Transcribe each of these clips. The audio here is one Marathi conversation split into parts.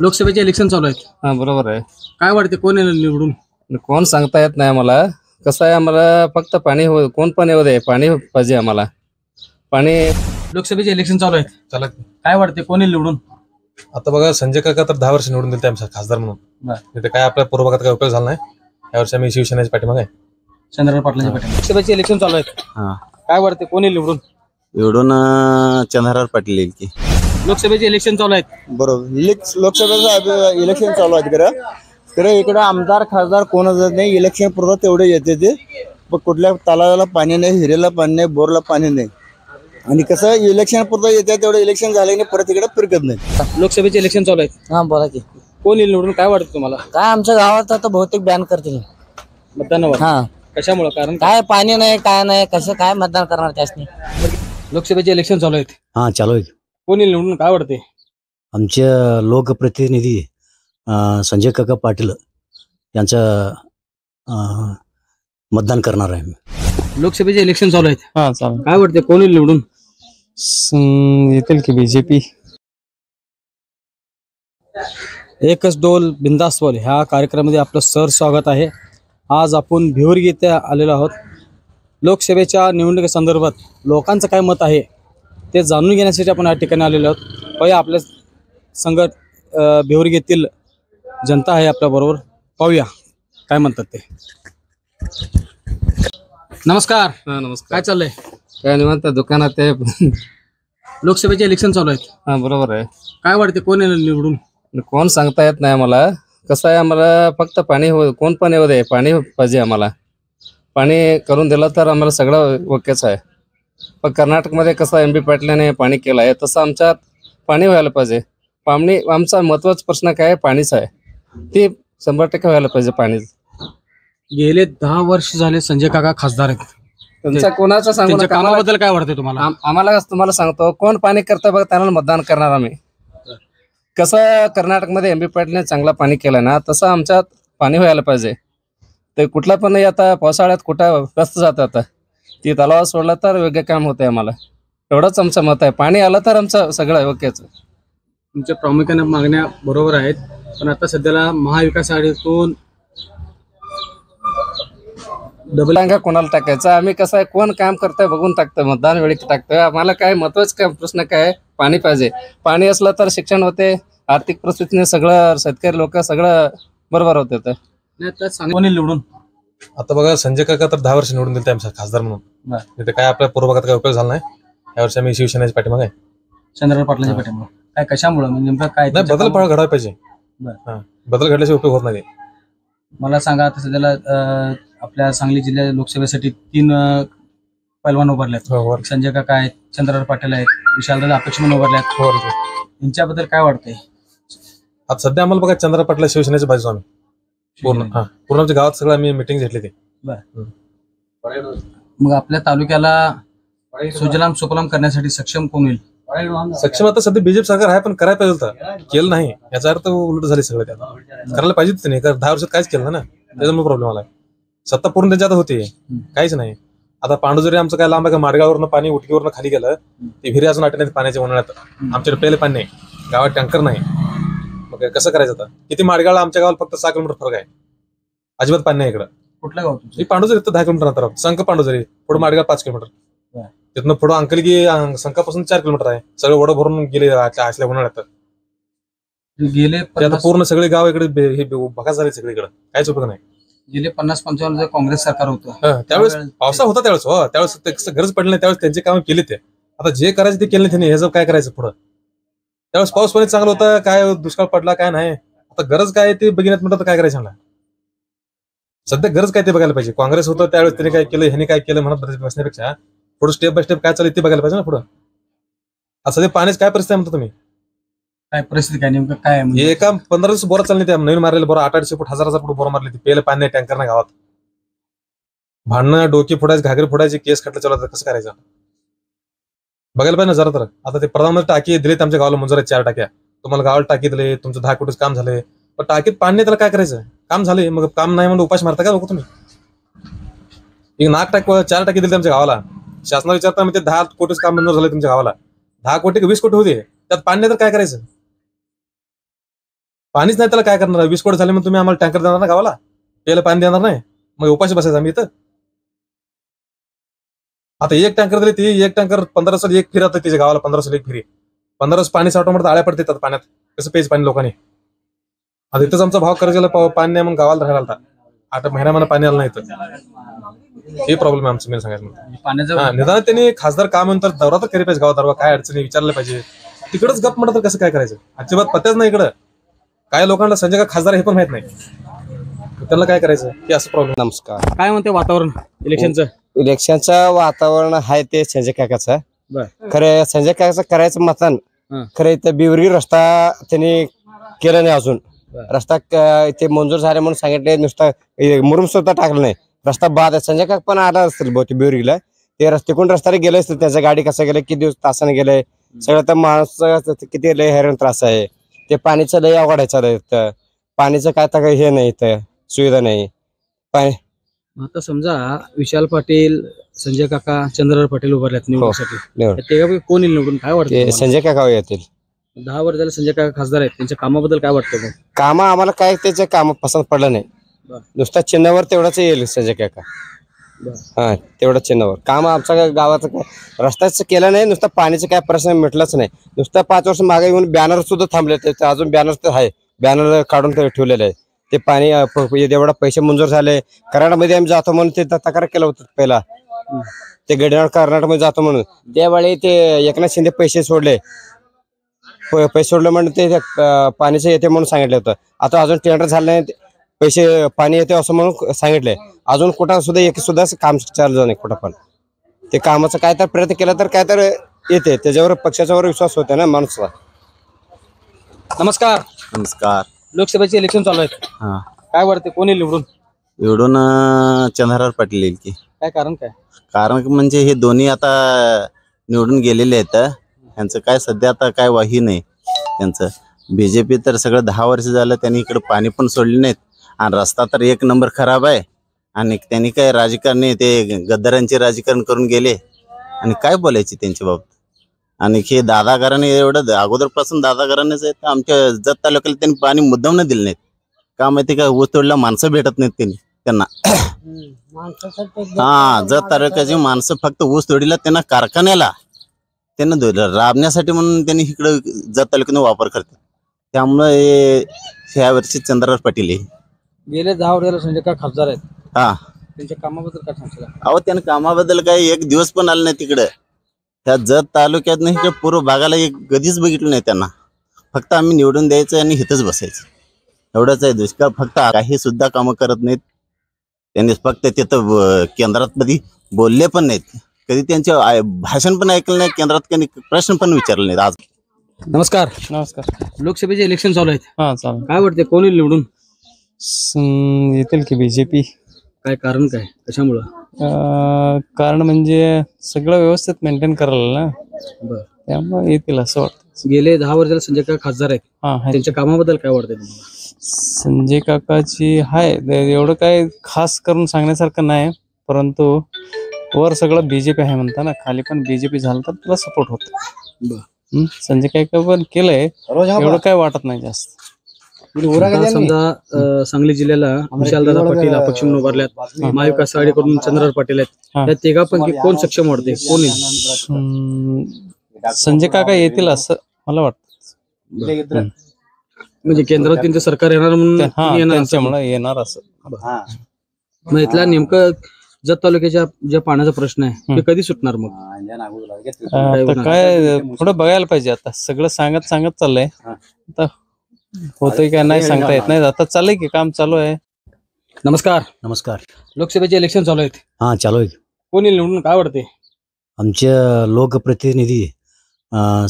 लोकसभेचे इलेक्शन चालू आहेत. हा बरोबर आहे. काय वाटते कोण येईल निवडून? कोण सांगता येत नाही आम्हाला. कसं आहे, आम्हाला फक्त पाणी कोण पण येऊ दे, पाणी पाहिजे आम्हाला. पाणी. लोकसभेचे इलेक्शन चालू आहेत. चालत काय वाटते कोण येईल निवडून? आता बघा, संजय काका तर 10 वर्ष निवडून दिले आमचा खासदार म्हणून. तिथे काय आपल्या पूर्व भागात काय उपयोग झाला नाही. यावर्षी आम्ही शिवसेनेच्या पाठीमागे आहे. चंद्रकांत पाटलांच्या पाठीमागे. लोकसभेचे इलेक्शन चालू आहेत. हा, काय वाटते कोण येईल निवडून? एवढून चंद्रकांत पाटील येईल की. लोकसभेचे इलेक्शन चालू आहेत. बरोबर. लोकसभेचं इलेक्शन चालू आहे खरं इकडे आमदार खासदार कोणच नाही. इलेक्शन पुरतं तेवढे येते ते, पण कुठल्या तलावाला पाणी नाही, हिरेला पाणी नाही, बोरला पाणी नाही. आणि कसं इलेक्शन पुरतं येते तेवढं इलेक्शन झालं नाही, परत इकडे फिरकत नाही. लोकसभेचे इलेक्शन चालू आहेत. हा बोला की. कोण येईल निवडून काय वाटतं तुम्हाला? काय आमच्या गावात आता बहुतेक बॅन करतील मतदानावर. हा. कशामुळे? कारण काय पाणी नाही, काय नाही, कसं काय मतदान करणार त्यासनी. लोकसभेचे इलेक्शन चालू आहेत. हा चालू आहे. कोण येईल निवडून काय वाटते? आमचे लोकप्रतिनिधी संजय काका पाटील यांचं मतदान करणार आहे. लोकसभेचे इलेक्शन चालू आहेत. हा चालेल. काय वाटते कोण येईल निवडून? येतील की बीजेपी. एकच डोल बिंदास बोल ह्या कार्यक्रमामध्ये आपलं सर स्वागत आहे. आज आपण भिवरी येथे आलेलो आहोत. लोकसभेच्या निवडणुकीसंदर्भात लोकांचं काय मत आहे ते जाणून घेण्यासाठी आपण या ठिकाणी आलेलो आहोत. पाहूया आपल्या संगत भिवरी येथील जनता आहे आपल्याबरोबर. पाहूया काय म्हणतात ते. नमस्कार. हा नमस्कार. काय चाललंय? काय निवांत दुकानात आहे. लोकसभेचे इलेक्शन चालू आहेत. हा बरोबर आहे. काय वाटते कोण येईल निवडून? कोण सांगता येत नाही आम्हाला. कसं आहे, आम्हाला फक्त पाणी कोण पण येऊ दे, पाणी पाहिजे आम्हाला. पाणी करून दिलं तर आम्हाला सगळं ओकेच आहे. पण कर्नाटकमध्ये कसं एम बी पाटलाने पाणी केलं आहे, तसं आमच्यात पाणी व्हायला पाहिजे. पाणी आमचा महत्त्वाचा प्रश्न काय आहे, पाणीच आहे. ते 100% व्हायला पाहिजे पाणी. गेले 10 वर्ष झाले संजय काका खासदार आहेत. त्यांचा कोणाचा सांगू त्यांच्या नका. आम्हाला कामाबद्दल काय वाटते तुम्हाला? आम्हाला तुम्हाला सांगतो, कोण पाणी करतं बघ त्यांना मतदान करणार आम्ही. कसं कर्नाटकमध्ये एम बी पाटलाने चांगला पाणी केलं ना, तसं आमच्यात पाणी व्हायला पाहिजे. ते कुठला पण आता पावसाळ्यात कुठं व्यस्त जातं, आता ती तलावात सोडलं तर योग्य काम होतंय आम्हाला. एवढंच आमचं मत आहे. पाणी आलं तर आमचं सगळं ओकेच. तुमच्या प्रामुख्याने मागण्या बरोबर आहेत, पण आता सध्याला महाविकास आघाडीतून डबल टांगा कोणाला टाकायचा? आम्ही कसं आहे, कोण काम करतंय बघून टाकतोय, मतदान वेळी टाकतोय. आम्हाला काय महत्वाचं काय प्रश्न काय, पाणी पाहिजे. पाणी असलं तर शिक्षण होते, आर्थिक परिस्थितीने सगळं शेतकरी लोक सगळं बरोबर होते. तर कोण येईल निवडून? आता बघा, संजय काका तर 10 वर्ष निवडून दिले आमचा खासदार म्हणून. तिथे काय आपल्या पूर्व भागात काय उपयोग झाला नाही. यावर्षी आम्ही शिवसेनेच्या पाठीमागे आहे. चंद्रकांत पाटलांच्या पाठीमागे. काय कशामुळे म्हणजे नेमकं काय? नाही, बदल घडायला पाहिजे. बदल घडल्याशिवाय उपयोग होत नाही. मला सांगा, आता सध्याला आपल्या सांगली जिल्ह्यात लोकसभेसाठी 3 पैलवान उभारलेत. संजय काका आहेत, चंद्रकांत पाटील आहेत, विशालदादा अपेक्षा म्हणून उभारल्यात. यांच्याबद्दल काय वाटतंय? आता सध्या आम्हाला बघा, चंद्रकांत पाटला शिवसेनेच्या बाजू आम्ही पूर्ण आमच्या गावात सगळं आम्ही मिटिंग घेतली ती. मग आपल्या तालुक्याला सुजलाम सुफलाम करण्यासाठी सक्षम कोण होईल? सक्षम आता सध्या बीजेपी सरकार आहे, पण करायला पाहिजे होतं, केलं नाही. याचा अर्थ उलट झाले सगळं. त्यात करायला पाहिजे नाही, 10 वर्षात काहीच केलं ना. त्याच्यामुळे प्रॉब्लेम आलाय. सत्ता पूर्ण त्यांच्या आता होती, काहीच नाही. आता पांडुजरी आमचं काय लांब आहे का, माडगावरनं पाणी उटकीवरनं खाली गेलं, ते विहिरी अजून आटण्यात पाण्याच्या उन्हाळ्यात. आमच्याकडे पहिले पाणी नाही, गावात टँकर नाही. मग कसं करायचं आता? किती माडगावला आमच्या गावाला फक्त 6 किलोमीटर फरक आहे. अजिबात पाणी नाही इकडं. कुठलं गाव? पांडुजरी 10 किलोमीटर अंतर. संख पांडुजरी पुढे माडगाव 5 किलोमीटर. तिथनं पुढं अंकलगी संकापासून 4 किलोमीटर आहे. सगळं वडं भरून गेले असल्या उन्हाळ्यात. गेले आता पूर्ण सगळे गाव इकडे हे बघा झाले सगळीकडे, काहीच उपयोग नाही. गेले 50-55 काँग्रेस सरकार होतं, त्यावेळेस पावसा होता. त्यावेळेस त्यावेळेस गरज पडली नाही. त्यावेळेस त्यांचे काम केले ते. आता जे करायचे ते केले नाही त्यांनी. ह्याचं काय करायचं पुढं? त्यावेळेस पाऊस पाणी चांगलं होतं, काय दुष्काळ पडला काय नाही. आता गरज काय ते बघण्यात म्हटलं तर काय करायचं मला. सध्या गरज काय ते बघायला पाहिजे. काँग्रेस होतं त्यावेळेस त्यांनी काय केलं, ह्यांनी काय केलं म्हणत बसण्यापेक्षा पुढे स्टेप बाय स्टेप काय चालू ते बघायला पाहिजे ना पुढं. आता सध्या पाण्याची काय परिस्थिती म्हणता तुम्ही? काय परिस्थिती काय नेमकं काय? एका 15 दिवस बोरा चालली त्या नवीन मारलेलं बोरा 800 फूट 1000 फूट बोरा मारली ती. पेलं पाणी नाही, टँकर नाही गावात. भांडणं, डोकी फोडायची, घागरी फोडायची, केस खटलं चालू. कसं करायचं बघायला पाहिजे ना जरा तर. आता ते प्रधानमंत्री टाकी दिलेत आमच्या गावाला, मंजूर 4 टाक्या. तुम्हाला गावाला टाकी दिले, तुमचं 10 कोटीच काम झाले. पण टाकीत पाणी नाही, त्याला काय करायचं? काम झाले, मग काम नाही म्हणून उपास मारता का लोक तुम्ही? एक 4 टाकी दिले आमच्या गावाला. शासनाला विचारता म्हणजे 10 कोटीच काम मंजूर झाले तुमच्या गावाला. 10 कोटी 20 कोटी होते, त्यात पाणी नाही तर काय करायचं? पाणीच नाही त्याला काय करणार? वीस कोटी झाले मग तुम्ही आम्हाला टँकर देणार ना गावाला? प्यायला पाणी देणार नाही? मग उपाशी बसायचं आम्ही इथं? आता एक टँकर दिले, ते एक टँकर 1500 एक फिरत त्याच्या गावाला, 1500 एक फिरी. 1500 पाणी साठवून म्हणतात आळ्या पडते त्यात पाण्यात. कसं प्यायचं पाणी लोकांनी? आता इथंच आमचा भाव करायला पाणी नाही, मग गावाला राहायला आलता. 8 महिना मला पाणी आलं नाही इथं. हे प्रॉब्लेम आहे आमचं मेन सांगायचं म्हणतो. पाण्याचं निदान त्यांनी खासदार काम नंतर दौरा तर केली पाहिजे गावात, काय अडचणी विचारलं पाहिजे. तिकडच गप म्हणत तर कसं काय करायचं? अजिबात पत्याच नाही इकडं. काय लोकांना संजय काका खासदार हे पण माहित नाही, त्यांना काय करायचं हे असं प्रॉब्लेम. नमस्कार. काय म्हणते वातावरण इलेक्शनचं? इलेक्शनचं वातावरण आहे ते संजय काकाचं. बर. खरं संजय काकाचं करायचं मतदान. हं. खरं इथं बिवरी रस्ता त्यांनी केला नाही अजून. बर. रस्ता इथे मंजूर झाले म्हणून सांगितले, नुसता मुरुम सुद्धा टाकलं नाही. रस्ता बाद आहे. संजय काका पण आला असतील बहुतेक बिवरीला. ते तिकडून रस्त्याने गेले असतील, त्यांच्या गाडी कसं गेलं, किती दिवस तासाने गेले सगळं. तर माणूस किती लय हैराण त्रास आहे. ते पाणीचं लय अवघड आहे चालत. पाणीचं काय तर हे नाही, इथं सुविधा नाही. पाणी आता समजा विशाल पाटील, संजय काका, चंद्रराव पाटील उभारल्यात निवडणुकीसाठी. निवड. ते कोण येईल निवडून? काय वाटतं ते तुम्हाला? संजय काका येतील. 10 वर्ष झाले संजय काका खासदार आहेत, त्यांच्या कामाबद्दल काय वाटतं मग? काम आम्हाला काय त्याचे काम पसंत पडलं नाही. बर. नुसता चिन्हावर तेवढंच येईल संजय काका. बर. हा, तेवढं चिन्हावर काम. आमच्या गावाचं काय रस्त्याचं केलं नाही, नुसतं पाणीचं काय प्रश्न मिटलाच नाही. नुसतं 5 वर्ष मागे येऊन बॅनर सुद्धा थांबले. ते अजून बॅनर तर आहे, बॅनर काढून ते ठेवलेलं आहे. ते पाणी एवढा पैसे मंजूर झाले. कराडमध्ये आम्ही जातो म्हणून ते तक्रार केलं होतं पहिला. ते गडिनाळ कर्नाटकमध्ये जातो म्हणून त्यावेळी ते एकनाथ शिंदे पैसे सोडले. पैसे सोडले म्हणून ते पाणीचं येते म्हणून सांगितलं होतं. आता अजून टेंडर झालं नाही, पैसे पाणी येते असं म्हणून सांगितलंय. अजून कुठं सुद्धा एक सुद्धा काम चालू झालं नाही कुठं पण. ते कामाचं काय तर प्रयत्न केला तर काय तर येते. त्याच्यावर पक्षाच्यावर विश्वास होता ना माणसाला. नमस्कार. नमस्कार. लोकसभेचे इलेक्शन चालू आहेत. हा, काय वाटते कोण येईल निवडून? निवडून चंद्रहार पाटील येईल की. काय कारण काय? कारण म्हणजे हे दोन्ही आता निवडून गेलेले आहेत. यांचं काय सध्या आता काय वाही नाही त्यांचं. बीजेपी तर सगळं 10 वर्ष झालं, त्यांनी इकडे पाणी पण सोडले नाहीत आणि रस्ता तर 1 नंबर खराब आहे. आणि त्यांनी काय राजकारणी ते गद्दारांचे राजकारण करून गेले आणि काय बोलायचे त्यांच्या बाबत. आणि हे दादागाराने एवढं अगोदरपासून दादागारानेच आहेत. आमच्या जत तालुक्याला त्यांनी पाणी मुद्दाम दिलं नाहीत. का माहिती का? ऊस तोडला माणसं भेटत नाहीत त्यांना. हा, जत तालुक्याची माणसं फक्त ऊस तोडीला त्यांना कारखान्याला त्यांना राबण्यासाठी म्हणून त्यांनी इकडं जत तालुक्याने वापर करतात. त्यामुळे ह्या वर्षी चंद्रराव पाटील आहे. गेले 10 वर्ष झाले संजय काका खासदार आहेत. हा, त्यांच्या कामाबद्दल काय सांगशील? अहो त्यांना कामाबद्दल काही एक दिवस पण आलं नाही तिकडं. त्या जत तालुक्यात इकडे पूर्व भागाला एक कधीच बघितलं नाही त्यांना. फक्त आम्ही निवडून द्यायचं आणि इथंच बसायचं एवढंच आहे. दुष्काळ फक्त काही सुद्धा कामं करत नाहीत त्यांनी. फक्त तिथं केंद्रात कधी बोलले पण नाहीत, कधी त्यांचे भाषण पण ऐकलं नाही, केंद्रात कधी प्रश्न पण विचारले नाहीत. आज नमस्कार. नमस्कार. लोकसभेचे इलेक्शन चालू आहेत. हा, चालेल. काय वाटते कोण येईल निवडून? येतील की बीजेपी. काय कारण काय? कशामुळं? कारण म्हणजे सगळं व्यवस्थित मेंटेन करायला ना, बरं. त्यामुळे येतील असं वाटतं. गेले 10 वर्ष झाले संजय काका खासदार आहेत. हा, आहे. त्यांच्या कामाबद्दल काय वाटतंय तुम्हाला? संजय काकाची आहे एवढं काय खास करून सांगण्यासारखं नाही, परंतु वर सगळं बीजेपी आहे म्हणता ना, खाली पण बीजेपी झालं तर तुला सपोर्ट होतो. संजय काका पण केलंय, एवढं काय वाटत नाही जास्त. आता समजा सांगली जिल्ह्याला विशालदादा पाटील अपक्ष म्हणून उभारल्यात, महाविकास आघाडीकडून चंद्रराव पाटील आहेत. त्या तिघांपैकी कोण सक्षम वाटते? कोण येईल? संजय काका येतील असं मला वाटतं. म्हणजे केंद्रात त्यांचं सरकार येणार म्हणून येणार त्यांच्यामुळे येणार असं. मग इथला नेमकं जत तालुक्याच्या ज्या पाण्याचा प्रश्न आहे ते कधी सुटणार? मग आता काय थोडं बघायला पाहिजे. आता सगळं सांगत चाललंय, आता होतंय का नाही सांगता येत नाही. आता चाललंय की काम चालू आहे. नमस्कार. नमस्कार. लोकसभेचे इलेक्शन चालू आहेत. हां, चालू आहे. कोण येईल निवडून? काय वाटते? आमच्या लोकप्रतिनिधी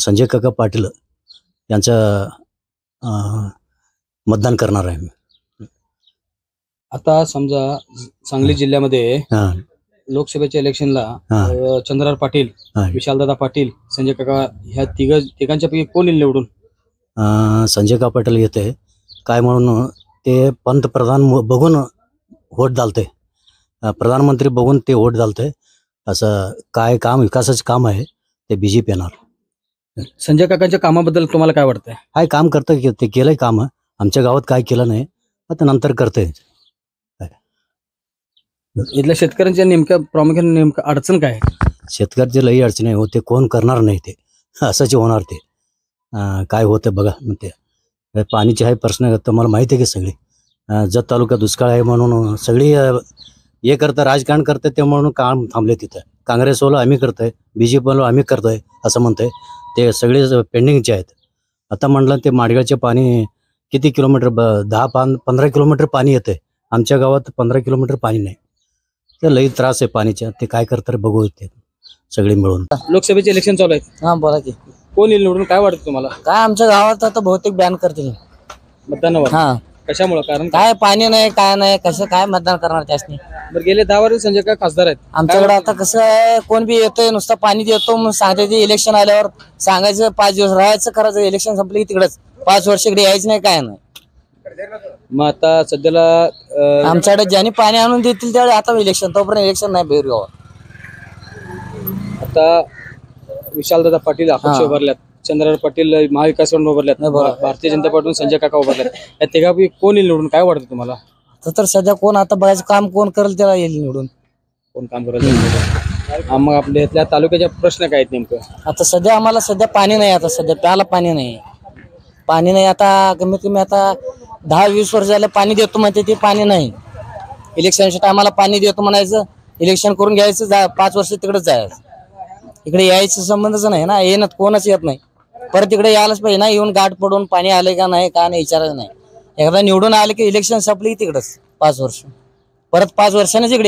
संजय काका पाटील यांचं मतदान करणार आहे. आता समजा सांगली जिल्ह्यामध्ये हां, लोकसभेच्या इलेक्शनला हां, चंद्रराव पाटील, हां. विशालदादा पाटील, संजय काका ह्या तिघांच्या पैकी कोण येईल निवडून? संजय काका पाटील येते. काय म्हणून ते पंतप्रधान बघून वोट घालते, प्रधानमंत्री बघून ते वोट घालते. असं काय काम विकासाचं काम आहे ते बीजेपी येणार. संजय काकांच्या कामाबद्दल तुम्हाला काय वाटतंय? काय काम करतं ते केलंय काम. आमच्या गावात काय केलं नाही, आता नंतर करते. इथल्या शेतकऱ्यांच्या प्रामुख्याने नेमकं अडचण काय आहे? शेतकऱ्याचे लई अडचणी होते, कोण करणार नाही ते, असंच होणार ते. काय होतं बघा म्हणते. पाणीचे आहे प्रश्न तुम्हाला माहिती आहे की सगळी. जत तालुका दुष्काळ आहे म्हणून सगळी हे करतं, राजकारण करतं, ते म्हणून काम थांबले तिथं. काँग्रेसवालं आम्ही करतोय, BJPवालं आम्ही करतोय असं म्हणतोय. ते सगळे पेंडिंगचे आहेत. आता म्हटलं ते माडगावचे पाणी किती किलोमीटर 10-15 किलोमीटर पाणी येतंय. आमच्या गावात 15 किलोमीटर पाणी नाही. ते लई त्रास आहे पाणीचा. ते काय करतात बघू ते सगळे मिळून. लोकसभेचे इलेक्शन चालू आहेत, हा बोला की. कोण येईल निवडून काय वाटतं तुम्हाला काय आमच्या गावात आता बहुतेक बॅन करतील. मतदानावर? हा कशामुळे? कारण काय? काय पाणी नाही काय नाही, कसं काय मतदान करणार त्यासनी. बरं, गेले 10 वर्ष संजय काका खासदार आहेत. आमच्याकडे आता कसं आहे, कोण बी येतोय नुसतं पाणी देतो म्हणून सांगते. ते इलेक्शन आल्यावर सांगायचं 5 दिवस राहायचं, करायचं. इलेक्शन संपलं की तिकडेच 5 वर्ष इकडे यायचं नाही, काय नाही. मग आता सध्याला आमच्याकडे ज्यांनी पाणी आणून देतील त्यावेळी आता इलेक्शन, तोपर्यंत इलेक्शन नाही बेर गावात. आता विशालदादा पाटील अपक्ष हा. उभारल्यात, चंद्रराव पाटील महाविकासकडून उभारल्यात, नाही बरोबर. भारतीय जनता पार्टीतून संजय काका उभारल्यात. या तिघापैकी कोण येईल निवडून काय वाटतं तुम्हाला? तर सध्या कोण आता बघायचं, काम कोण करेल त्याला येईल निवडून. कोण काम करायचं? मग आपल्या इथल्या तालुक्याचे प्रश्न काय आहेत नेमकं? आता सध्या आम्हाला पाणी नाही. आता सध्या प्यायला पाणी नाही. आता कमीत कमी आता 10-20 वर्ष झालं पाणी देतो म्हणते, ते पाणी नाही. इलेक्शनच्या टायमाला पाणी देतो म्हणायचं, इलेक्शन करून घ्यायचं, 5 वर्ष तिकडेच जायचं. इकडे यायचं संबंधच नाही ना, येणं कोणच येत नाही. परत इकडे यायलाच पाहिजे ना, येऊन गाठ पडून पाणी आले का नाही का नाही विचारायचं नाही. एकदा निवडून आले की इलेक्शन संपली की तिकडच 5 वर्ष, परत 5 वर्षांनीच इकडे